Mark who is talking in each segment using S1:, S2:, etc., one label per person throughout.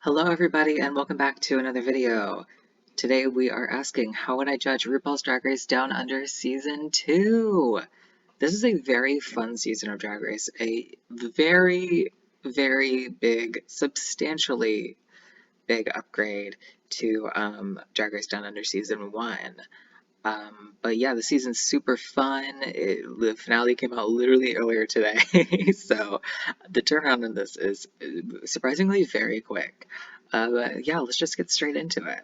S1: Hello everybody and welcome back to another video. Today we are asking, how would I judge RuPaul's Drag Race Down Under Season 2? This is a very fun season of Drag Race, a very big, substantially big upgrade to Drag Race Down Under Season 1. But yeah, the season's super fun. The finale came out literally earlier today, so the turnaround in this is surprisingly very quick. But yeah, let's just get straight into it.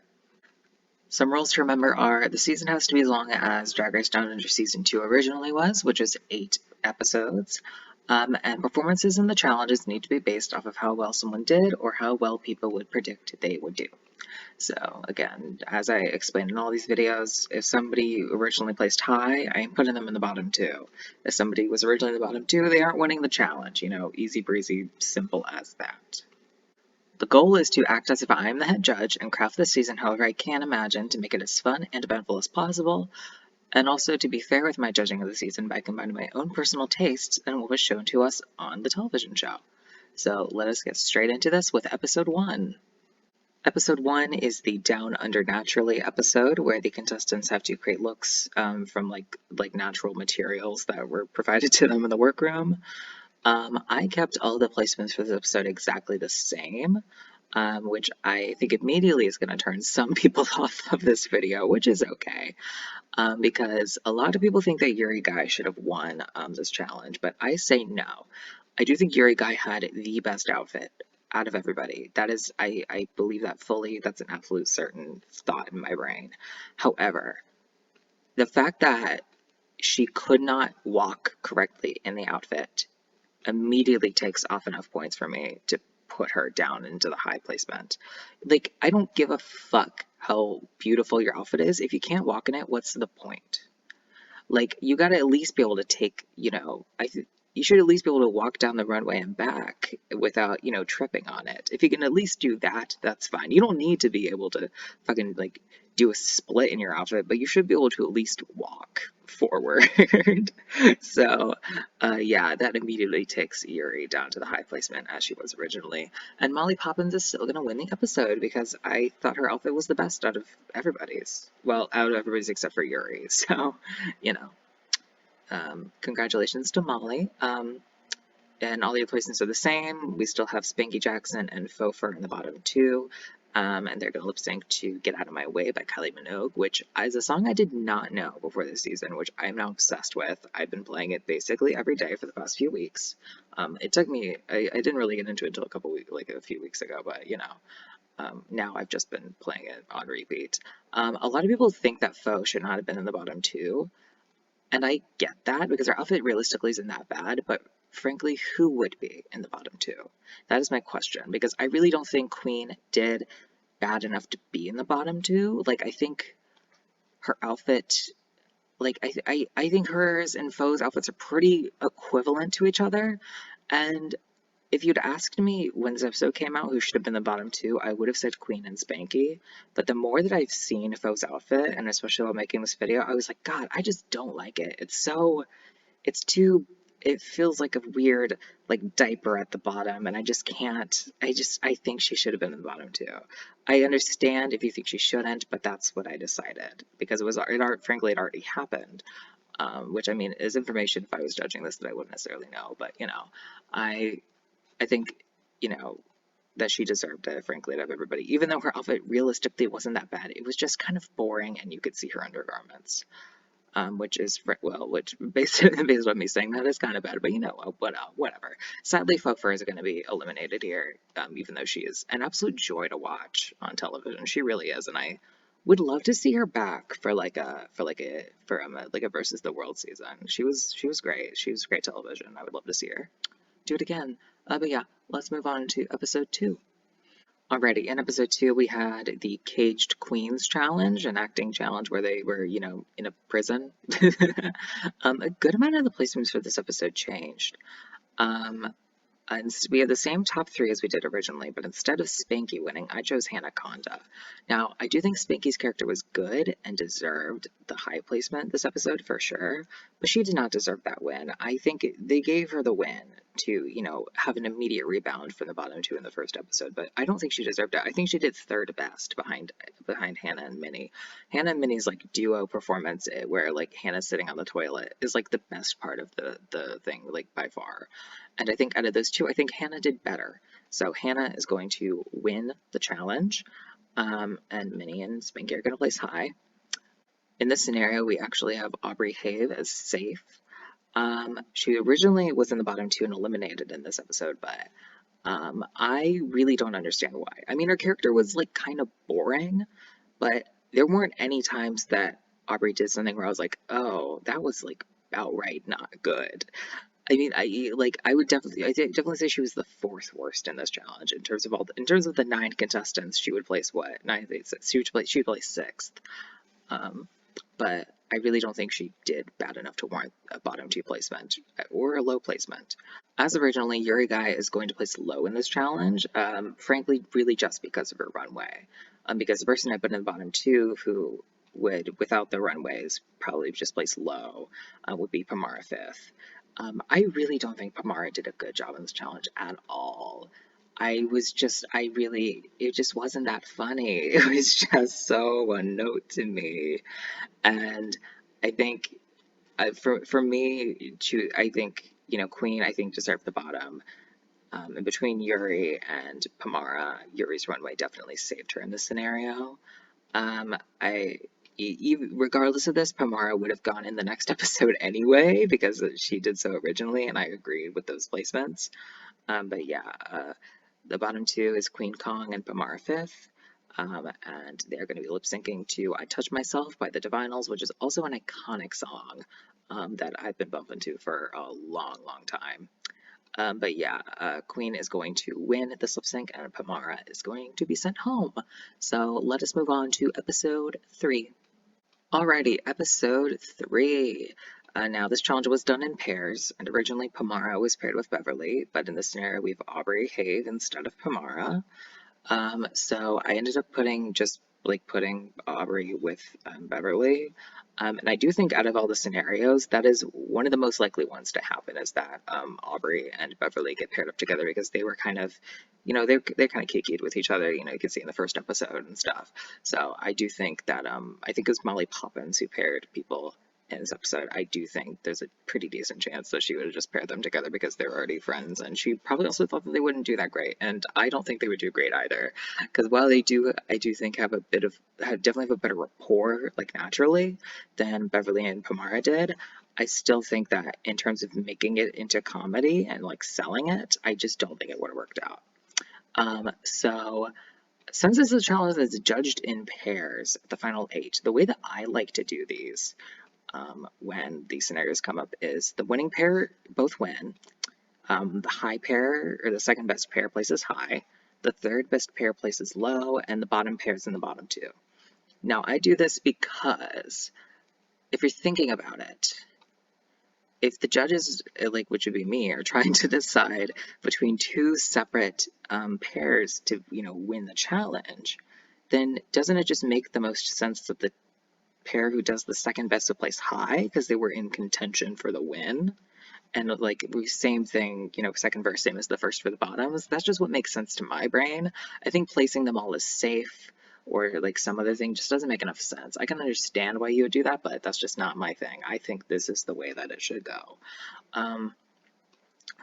S1: Some rules to remember are the season has to be as long as Drag Race Down Under Season 2 originally was, which is 8 episodes. And performances in the challenges need to be based off of how well someone did or how well people would predict they would do. So again, as I explained in all these videos, if somebody originally placed high, I am putting them in the bottom 2. If somebody was originally in the bottom 2, they aren't winning the challenge. You know, easy breezy, simple as that. The goal is to act as if I am the head judge and craft this season however I can imagine to make it as fun and eventful as possible, and also to be fair with my judging of the season by combining my own personal tastes and what was shown to us on the television show. So let us get straight into this with episode 1. Episode 1 is the Down Under Naturally episode, where the contestants have to create looks from like natural materials that were provided to them in the workroom. I kept all the placements for this episode exactly the same, which I think immediately is going to turn some people off of this video, which is okay, because a lot of people think that Yuri Guy should have won this challenge, but I say no. I do think Yuri Guy had the best outfit out of everybody. That is, I believe that fully. That's an absolute certain thought in my brain. However, the fact that she could not walk correctly in the outfit immediately takes off enough points for me to put her down into the high placement. Like, I don't give a fuck how beautiful your outfit is. If you can't walk in it, what's the point? Like, you gotta at least be able to take, you should at least be able to walk down the runway and back without, tripping on it. If you can at least do that, that's fine. You don't need to be able to fucking, do a split in your outfit, but you should be able to at least walk forward. So, yeah, that immediately takes Yuri down to the high placement as she was originally. And Molly Poppins is still gonna win the episode because I thought her outfit was the best out of everybody's. Well, out of everybody's except for Yuri. So, you know. Congratulations to Molly. And all the placements are the same. We still have Spanky Jackson and Fofer in the bottom 2. And they're going to lip sync to Get Out of My Way by Kylie Minogue, which is a song I did not know before this season, which I'm now obsessed with. I've been playing it basically every day for the past few weeks. It took me, I didn't really get into it until a few weeks ago, but now I've just been playing it on repeat. A lot of people think that Faux should not have been in the bottom 2. And I get that because her outfit realistically isn't that bad, but frankly, who would be in the bottom 2? That is my question, because I really don't think Queen did bad enough to be in the bottom 2. Like, I think her outfit, I think hers and Faux's outfits are pretty equivalent to each other, and if you'd asked me when this episode came out who should have been the bottom 2, I would have said Queen and Spanky. But the more that I've seen Faux's outfit, and especially while making this video, I was like, God, I just don't like it. It feels like a weird, diaper at the bottom, and I just can't, I think she should have been in the bottom 2. I understand if you think she shouldn't, but that's what I decided, because frankly, it already happened. Which, I mean, is information if I was judging this that I wouldn't necessarily know, but, I think, that she deserved it, frankly, out of everybody. Even though her outfit realistically wasn't that bad, it was just kind of boring and you could see her undergarments. Which based on me saying that is kind of bad, but whatever. Sadly, Fofer is going to be eliminated here, even though she is an absolute joy to watch on television. She really is, and I would love to see her back for a versus the world season. She was great. She was great television. I would love to see her do it again. But yeah, let's move on to episode 2. Alrighty, in episode 2, we had the Caged Queens challenge, an acting challenge where they were, in a prison. A good amount of the placements for this episode changed. And we had the same top 3 as we did originally, but instead of Spanky winning, I chose Hannah Conda. Now, I do think Spanky's character was good and deserved the high placement this episode for sure, but she did not deserve that win. I think they gave her the win to, you know, have an immediate rebound from the bottom two in the first episode, but I don't think she deserved it. I think she did third best behind Hannah and Minnie. Hannah and Minnie's like duo performance, where like Hannah's sitting on the toilet, is like the best part of the thing, like by far. And I think out of those two, I think Hannah did better. So Hannah is going to win the challenge, and Minnie and Spanky are going to place high. In this scenario, we actually have Aubrey Have as safe. She originally was in the bottom two and eliminated in this episode, but I really don't understand why. I mean, her character was like kind of boring, but there weren't any times that Aubrey did something where I was like, oh, that was like outright not good. I mean, I definitely say she was the fourth worst in this challenge in terms of in terms of the 9 contestants. She would place what? 9, 8, 6. She would place sixth. But I really don't think she did bad enough to warrant a bottom two placement or a low placement. As originally, Yuri Guy is going to place low in this challenge, frankly, really just because of her runway. Because the person I'd put in the bottom two who would, without the runways, probably just place low, would be Pamara fifth. I really don't think Pamara did a good job in this challenge at all. It just wasn't that funny. It was just so one note to me. And I think for me, I think, you know, Queen, I think, deserved the bottom. And between Yuri and Pamara, Yuri's runway definitely saved her in this scenario. Regardless of this, Pamara would have gone in the next episode anyway, because she did so originally, and I agreed with those placements. But yeah, the bottom two is Queen Kong and Pamara fifth. And they're going to be lip syncing to I Touch Myself by the Divinals, which is also an iconic song that I've been bumping to for a long, long time. But yeah, Queen is going to win this lip sync, and Pamara is going to be sent home. So let us move on to episode 3. Alrighty, episode 3. Now, this challenge was done in pairs, and originally Pamara was paired with Beverly, but in this scenario we have Aubrey Have instead of Pamara. So I ended up putting Aubrey with Beverly. And I do think out of all the scenarios, that is one of the most likely ones to happen, is that Aubrey and Beverly get paired up together, because they were kind of, you know, they're kind of kikied with each other, you know, you can see in the first episode and stuff. So I do think that, I think it was Molly Poppins who paired people in this episode. I do think there's a pretty decent chance that she would have just paired them together because they're already friends, and she probably also thought that they wouldn't do that great, and I don't think they would do great either, because while they do, I do think definitely have a better rapport, like naturally, than Beverly and Pamara did. I still think that in terms of making it into comedy and like selling it, I just don't think it would have worked out. So since this is a challenge that's judged in pairs, the final 8, the way that I like to do these when these scenarios come up is the winning pair both win, the high pair, or the second best pair, places high, the third best pair places low, and the bottom pair is in the bottom 2. Now, I do this because if you're thinking about it, if the judges, like, which would be me, are trying to decide between 2 separate pairs to, you know, win the challenge, then doesn't it just make the most sense that the pair who does the second best would place high, because they were in contention for the win? And like, same thing, you know, second verse, same as the first for the bottoms. That's just what makes sense to my brain. I think placing them all as safe or like some other thing just doesn't make enough sense. I can understand why you would do that, but that's just not my thing. I think this is the way that it should go.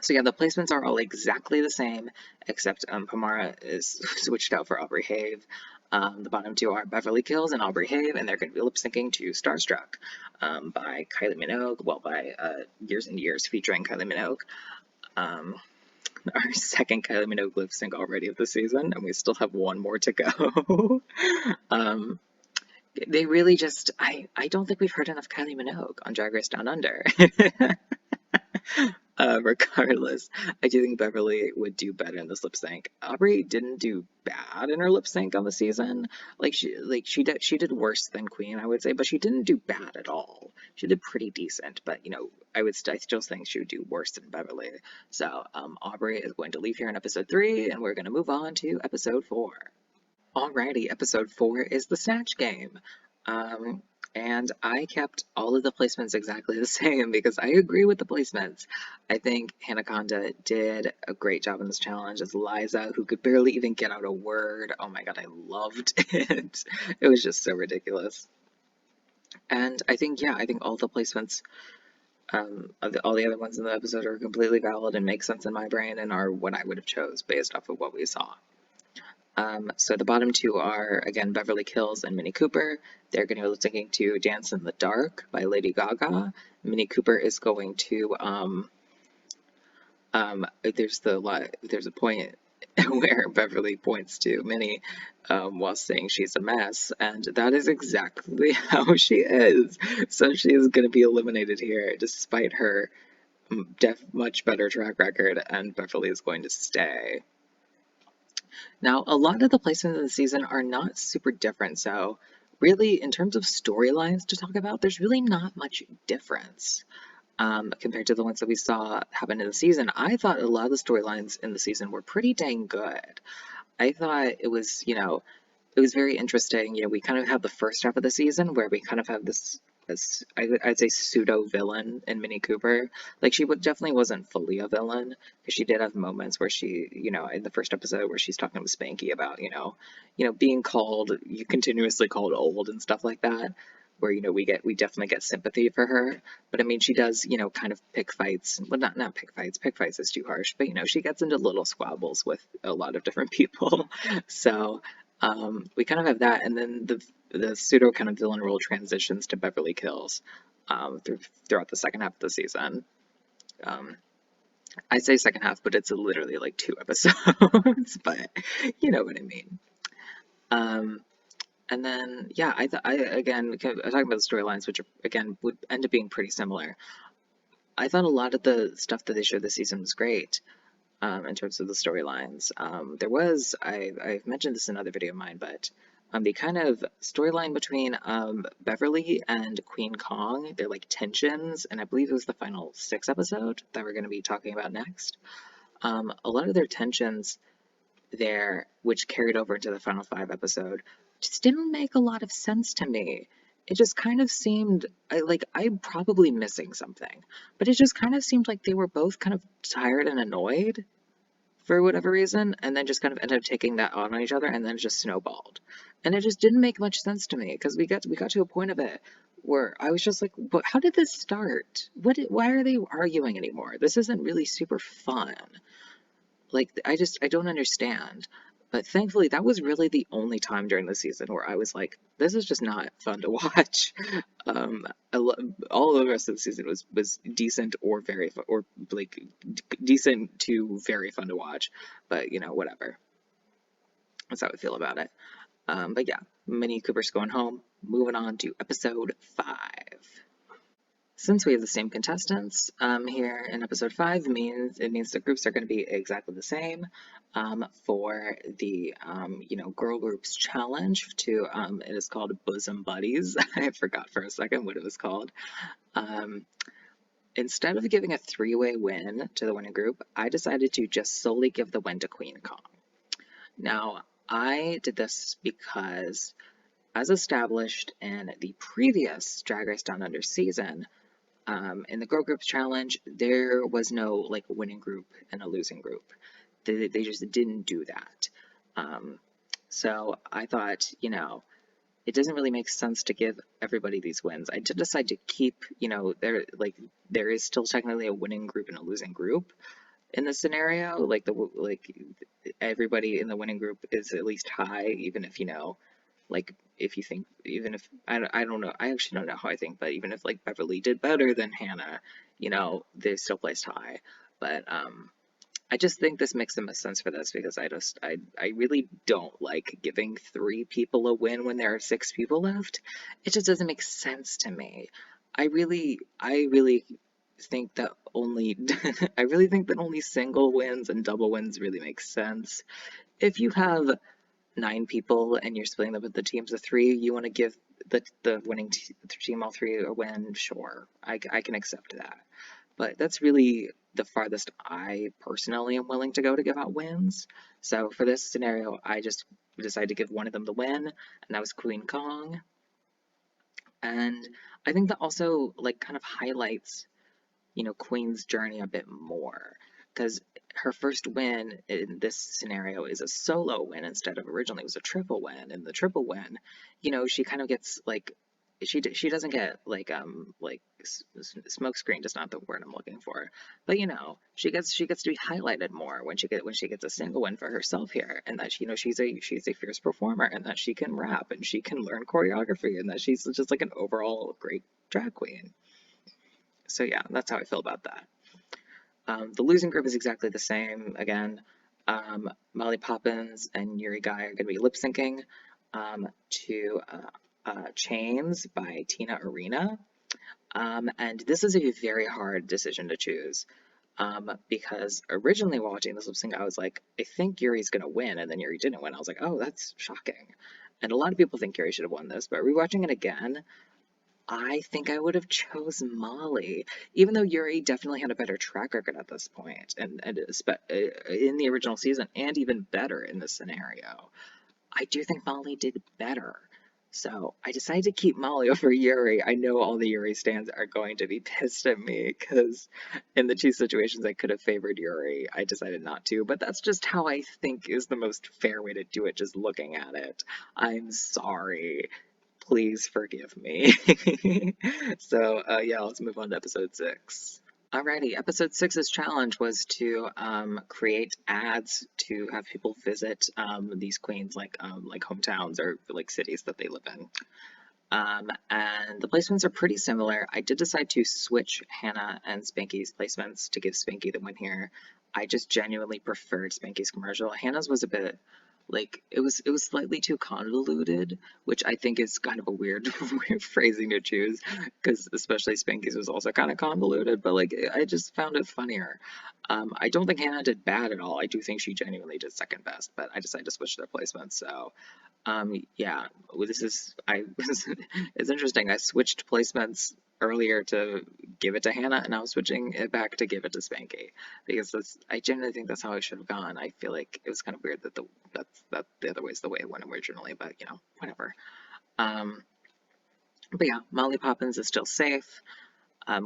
S1: So yeah, the placements are all exactly the same, except Pamara is switched out for Aubrey Have. The bottom 2 are Beverly Kills and Aubrey Have, and they're going to be lip syncing to Starstruck by Kylie Minogue, well, by Years and Years featuring Kylie Minogue. Our second Kylie Minogue lip sync already of the season, and we still have one more to go. They really just, I don't think we've heard enough Kylie Minogue on Drag Race Down Under. Regardless, I do think Beverly would do better in this lip sync. Aubrey didn't do bad in her lip sync on the season. She did worse than Queen, I would say, but she didn't do bad at all. She did pretty decent, but you know, I still think she would do worse than Beverly. So Aubrey is going to leave here in episode 3, and we're going to move on to episode 4. Alrighty, episode 4 is the Snatch game. And I kept all of the placements exactly the same because I agree with the placements. I think Hanaconda did a great job in this challenge as Liza, who could barely even get out a word. Oh my god, I loved it. It was just so ridiculous. And I think, yeah, I think all the placements, all the other ones in the episode are completely valid and make sense in my brain and are what I would have chose based off of what we saw. So the bottom two are, again, Beverly Kills and Minnie Cooper. They're going to be lip syncing to Dance in the Dark by Lady Gaga. Minnie Cooper is going to, there's a point where Beverly points to Minnie while saying she's a mess, and that is exactly how she is. So she is going to be eliminated here, despite her much better track record, and Beverly is going to stay. Now, a lot of the placements in the season are not super different, so really, in terms of storylines to talk about, there's really not much difference compared to the ones that we saw happen in the season. I thought a lot of the storylines in the season were pretty dang good. I thought it was, it was very interesting. We kind of have the first half of the season where we kind of have this I'd say pseudo villain in Minnie Cooper. Like she definitely wasn't fully a villain because she did have moments where she, in the first episode where she's talking with Spanky about, being called, you continuously called old and stuff like that. Where we definitely get sympathy for her, but I mean she does kind of pick fights. Well, not pick fights. Pick fights is too harsh, but she gets into little squabbles with a lot of different people. So we kind of have that, and then the pseudo kind of villain role transitions to Beverly Kills throughout the second half of the season. Um, I say second half, but it's literally like 2 episodes, but you know what I mean. Um, and then, yeah, I again, talking about the storylines, which again would end up being pretty similar. I thought a lot of the stuff that they showed this season was great. In terms of the storylines. There was, I've mentioned this in another video of mine, but the kind of storyline between Beverly and Queen Kong, they're like tensions, and I believe it was the final 6 episode that we're going to be talking about next. A lot of their tensions there, which carried over into the final 5 episode, just didn't make a lot of sense to me. It just kind of seemed like I'm probably missing something, but it just kind of seemed like they were both kind of tired and annoyed for whatever reason, and then just kind of ended up taking that on each other, and then just snowballed. And it just didn't make much sense to me because we got to a point of it where I was just like, "But how did this start? Why are they arguing anymore? This isn't really super fun." Like I don't understand. But thankfully, that was really the only time during the season where I was like, "This is just not fun to watch." Um, all of the rest of the season was decent or or like decent to very fun to watch, but whatever. That's how I feel about it. But yeah, Minnie Cooper's going home. Moving on to episode 5. Since we have the same contestants here in episode 5, it means the groups are going to be exactly the same for the girl groups challenge. It is called Bosom Buddies. I forgot for a second what it was called. Instead of giving a 3-way win to the winning group, I decided to just solely give the win to Queen Kong. Now, I did this because, as established in the previous Drag Race Down Under season, in the Girl Groups Challenge, there was no like winning group and a losing group. They just didn't do that. So I thought, it doesn't really make sense to give everybody these wins. I did decide to keep, there is still technically a winning group and a losing group in this scenario. Like everybody in the winning group is at least high, even if like if you think, even if I don't know, I actually don't know how I think, but even if like Beverly did better than Hannah, they still placed high. But I just think this makes the most sense for this because I really don't like giving 3 people a win when there are 6 people left. It just doesn't make sense to me. I really think that only I really think that only single wins and double wins really make sense. If you have 9 people and you're splitting them into teams of 3, you want to give the winning team all 3 a win, sure, I can accept that. But that's really the farthest I personally am willing to go to give out wins. So for this scenario, I just decided to give one of them the win, and that was Queen Kong. And I think that also like kind of highlights, Queen's journey a bit more, because her first win in this scenario is a solo win instead of originally it was a triple win. And the triple win, she kind of gets like she doesn't get like smoke screened is not the word I'm looking for, but she gets to be highlighted more when she gets a single win for herself here, and that she's a fierce performer, and that she can rap and she can learn choreography, and that she's just like an overall great drag queen. So yeah, that's how I feel about that. The losing group is exactly the same. Again, Molly Poppins and Yuri Guy are going to be lip syncing to Chains by Tina Arena. And this is a very hard decision to choose because originally watching this lip sync, I was like, I think Yuri's going to win, and then Yuri didn't win. I was like, oh, that's shocking. And a lot of people think Yuri should have won this, but rewatching it again, I think I would have chose Molly, even though Yuri definitely had a better track record at this point, and in the original season, and even better in this scenario. I do think Molly did better. So I decided to keep Molly over Yuri. I know all the Yuri stands are going to be pissed at me because in the two situations I could have favored Yuri. I decided not to, but that's just how I think is the most fair way to do it, just looking at it. I'm sorry. Please forgive me. So, yeah, let's move on to episode 6. Alrighty, episode 6's challenge was to create ads to have people visit these queens like hometowns or like cities that they live in. And the placements are pretty similar. I did decide to switch Hannah and Spanky's placements to give Spanky the win here. I just genuinely preferred Spanky's commercial. Hannah's was a bit like it was slightly too convoluted, which I think is kind of a weird weird phrasing to choose because especially Spanky's was also kind of convoluted, but like I just found it funnier. I don't think Hannah did bad at all. I do think she genuinely did second best, but I decided to switch their placements. So yeah, this is I was it's interesting. I switched placements earlier to give it to Hannah, and I was switching it back to give it to Spanky because I genuinely think that's how I should have gone. I feel like it was kind of weird that that the other way is the way it went originally, but whatever. Um, but yeah, Molly Poppins is still safe.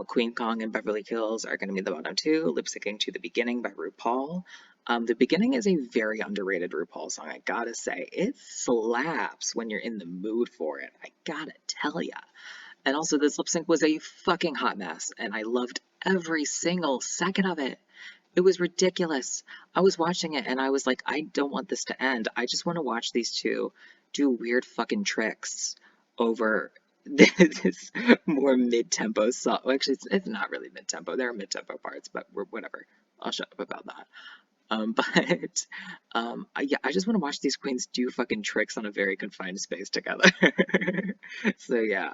S1: Queen Kong and Beverly Hills are going to be the bottom two, lip syncing to The Beginning by RuPaul. The Beginning is a very underrated RuPaul song, I gotta say. It slaps when you're in the mood for it, I gotta tell ya. And also, this lip sync was a fucking hot mess, and I loved every single second of it. It was ridiculous. I was watching it, and I was like, I don't want this to end. I just want to watch these two do weird fucking tricks over this more mid-tempo song. Well, actually, it's not really mid-tempo. There are mid-tempo parts, but whatever. I'll shut up about that. But yeah, I just want to watch these queens do fucking tricks on a very confined space together. So yeah,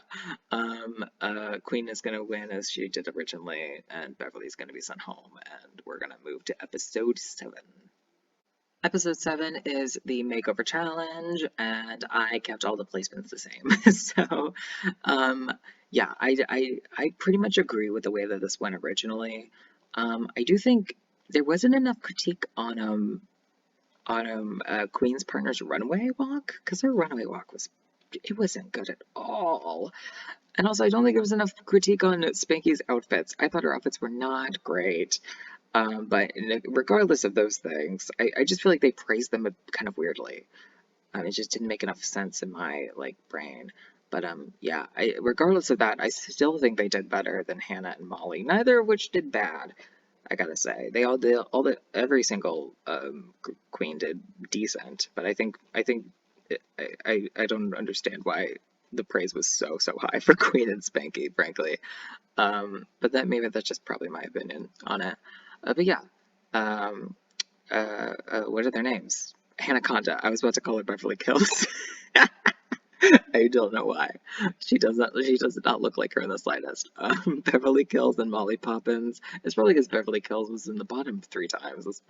S1: Queen is gonna win as she did originally, and Beverly's gonna be sent home, and we're gonna move to episode 7. Episode 7 is the Makeover Challenge, and I kept all the placements the same. So, yeah, I pretty much agree with the way that this went originally. I do think there wasn't enough critique on Queen's partner's runway walk, because her runway walk it wasn't good at all. And also, I don't think there was enough critique on Spanky's outfits. I thought her outfits were not great. But regardless of those things, I just feel like they praised them kind of weirdly. It just didn't make enough sense in my brain. But yeah, regardless of that, I still think they did better than Hannah and Molly. Neither of which did bad, I gotta say. They all did every single queen did decent. But I don't understand why the praise was so high for Queen and Spanky, frankly. But maybe that's just probably my opinion on it. But yeah, what are their names? Hanaconda. I was about to call her Beverly Hills. I don't know why. She does not look like her in the slightest. Beverly Hills and Molly Poppins. It's probably because Beverly Hills was in the bottom 3 times.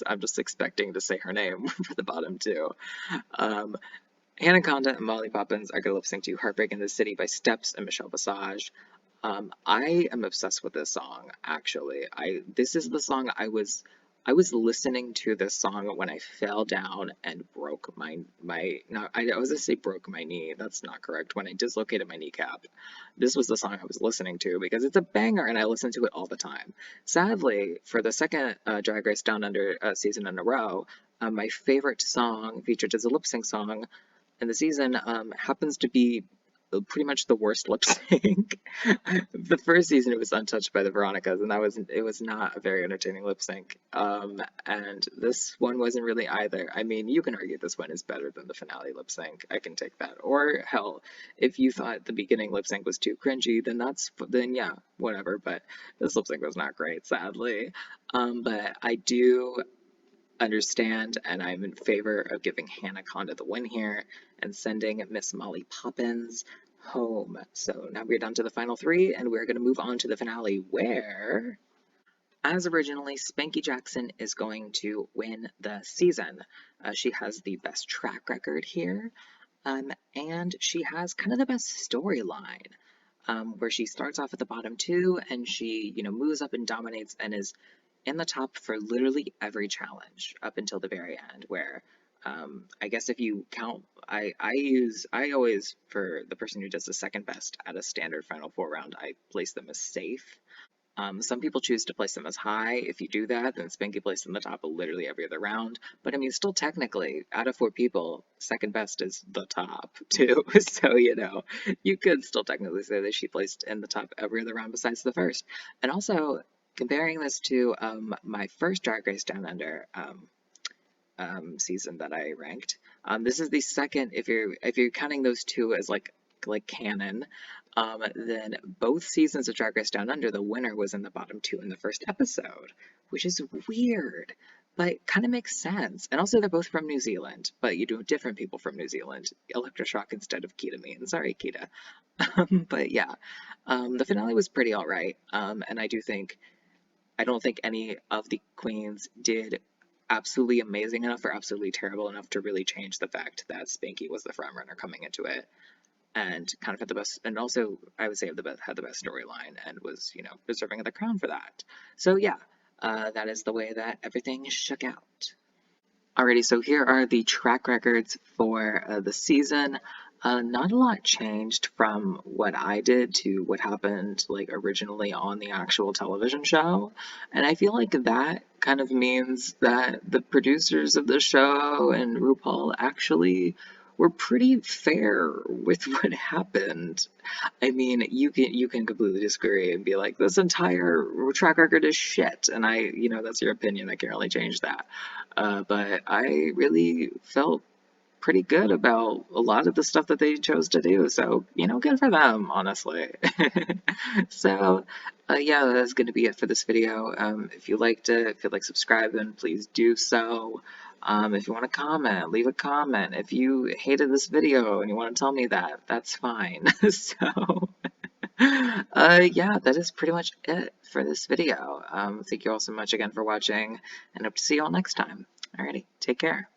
S1: I'm just expecting to say her name for the bottom 2. Hanaconda and Molly Poppins are going to lip sync to Heartbreak in the City by Steps and Michelle Visage. I am obsessed with this song, actually. This is the song I I was listening to this song when I fell down and broke no, I was gonna say broke my knee. That's not correct. When I dislocated my kneecap. This was the song I was listening to because it's a banger and I listen to it all the time. Sadly, for the second Drag Race Down Under season in a row, my favorite song featured as a lip sync song in the season happens to be pretty much the worst lip sync. The first season it was untouched by the Veronicas, and it was not a very entertaining lip sync. And this one wasn't really either. I mean, you can argue this one is better than the finale lip sync. I can take that. Or hell, if you thought the beginning lip sync was too cringy, then yeah, whatever. But this lip sync was not great, sadly. But I do understand, and I'm in favor of giving Hannah Conda the win here and sending Miss Molly Poppins home. So now we're down to the final three, and we're going to move on to the finale where, as originally, Spanky Jackson is going to win the season. She has the best track record here, and she has kind of the best storyline. Where she starts off at the bottom two and she, moves up and dominates and is in the top for literally every challenge up until the very end, where I guess if you count, I always, for the person who does the second best at a standard Final Four round, I place them as safe. Some people choose to place them as high. If you do that, then Spanky placed in the top of literally every other round. But I mean, still technically, out of four people, second best is the top too. So, you could still technically say that she placed in the top every other round besides the first. And also, comparing this to my first Drag Race Down Under season that I ranked, this is the second. If you're counting those two as like canon, then both seasons of Drag Race Down Under, the winner was in the bottom two in the first episode, which is weird, but kind of makes sense. And also, they're both from New Zealand, but you do different people from New Zealand. Electroshock instead of Kita Mean. Sorry, Kita. But yeah, the finale was pretty alright, and I don't think any of the queens did absolutely amazing enough or absolutely terrible enough to really change the fact that Spanky was the front runner coming into it and kind of had the best, and also I would say had the best storyline and was, deserving of the crown for that. So yeah, that is the way that everything shook out. Alrighty, so here are the track records for the season. Not a lot changed from what I did to what happened like originally on the actual television show. And I feel like that kind of means that the producers of the show and RuPaul actually were pretty fair with what happened. I mean, you can completely disagree and be like, this entire track record is shit, and that's your opinion. I can't really change that. But I really felt pretty good about a lot of the stuff that they chose to do. So, good for them, honestly. So, yeah, that's going to be it for this video. If you liked it, if you like subscribing, please do so. If you want to comment, leave a comment. If you hated this video and you want to tell me that, that's fine. So, yeah, that is pretty much it for this video. Thank you all so much again for watching, and hope to see you all next time. Alrighty, take care.